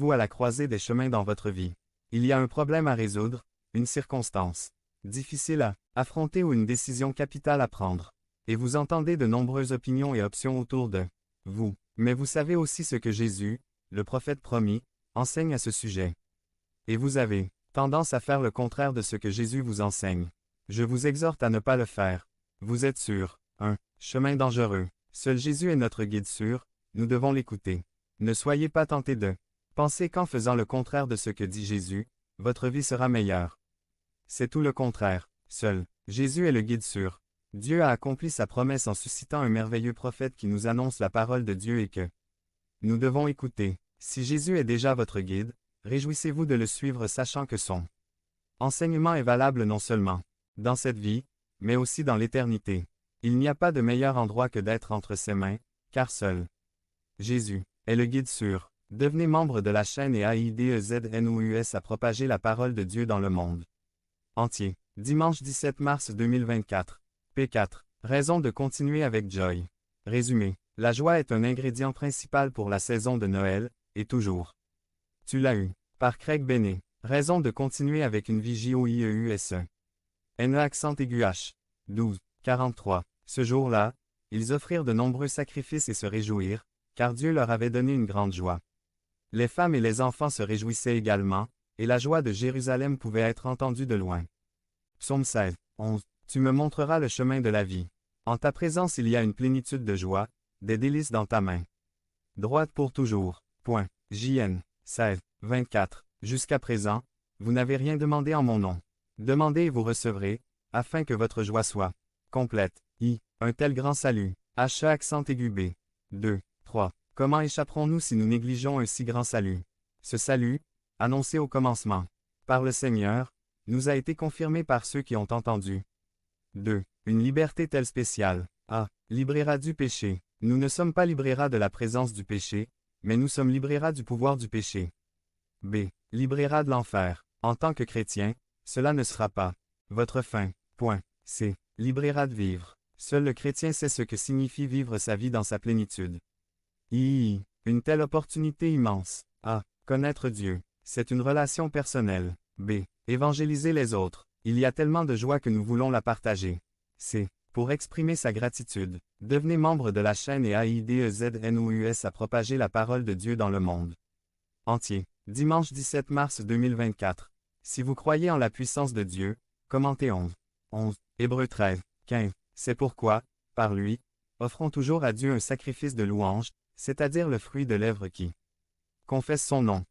êtes-vous à la croisée des chemins dans votre vie? Il y a un problème à résoudre, une circonstance difficile à affronter ou une décision capitale à prendre. Et vous entendez de nombreuses opinions et options autour de vous. Mais vous savez aussi ce que Jésus, le prophète promis, enseigne à ce sujet. Et vous avez tendance à faire le contraire de ce que Jésus vous enseigne. Je vous exhorte à ne pas le faire. Vous êtes sur un chemin dangereux. Seul Jésus est notre guide sûr, nous devons l'écouter. Ne soyez pas tentés de penser qu'en faisant le contraire de ce que dit Jésus, votre vie sera meilleure. C'est tout le contraire. Seul Jésus est le guide sûr. Dieu a accompli sa promesse en suscitant un merveilleux prophète qui nous annonce la parole de Dieu et que nous devons écouter. Si Jésus est déjà votre guide, réjouissez-vous de le suivre sachant que son enseignement est valable non seulement dans cette vie, mais aussi dans l'éternité. Il n'y a pas de meilleur endroit que d'être entre ses mains, car seul Jésus est le guide sûr. Devenez membre de la chaîne et AIDEZNOUS à propager la parole de Dieu dans le monde entier. Dimanche 17 mars 2024. P4. Raison de continuer avec Joy. Résumé. La joie est un ingrédient principal pour la saison de Noël, et toujours. Tu l'as eu. Par Craig Bennett. Raison de continuer avec une vie JOIEUSE. NE accent aigu H. 12. 43. Ce jour-là, ils offrirent de nombreux sacrifices et se réjouirent, car Dieu leur avait donné une grande joie. Les femmes et les enfants se réjouissaient également, et la joie de Jérusalem pouvait être entendue de loin. Psaume 16. 11. Tu me montreras le chemin de la vie. En ta présence il y a une plénitude de joie, des délices dans ta main. Droite pour toujours. Point. JN. 16. 24. Jusqu'à présent, vous n'avez rien demandé en mon nom. Demandez et vous recevrez, afin que votre joie soit complète. Un tel grand salut. H accent aigu B. 2. 3. Comment échapperons-nous si nous négligeons un si grand salut? Ce salut, annoncé au commencement par le Seigneur, nous a été confirmé par ceux qui ont entendu. 2. Une liberté telle spéciale. A. Libérat du péché. Nous ne sommes pas libérats de la présence du péché, mais nous sommes libérats du pouvoir du péché. B. Libérats de l'enfer. En tant que chrétien, cela ne sera pas votre fin. Point. C. Libérats de vivre. Seul le chrétien sait ce que signifie vivre sa vie dans sa plénitude. Une telle opportunité immense. A. Connaître Dieu. C'est une relation personnelle. B. Évangéliser les autres. Il y a tellement de joie que nous voulons la partager. C. Pour exprimer sa gratitude, devenez membre de la chaîne et AIDEZNOUS à propager la parole de Dieu dans le monde entier. Dimanche 17 mars 2024. Si vous croyez en la puissance de Dieu, commentez 11. Hébreux 13. 15. C'est pourquoi, par lui, offrons toujours à Dieu un sacrifice de louange, c'est-à-dire le fruit de lèvres qui confesse son nom.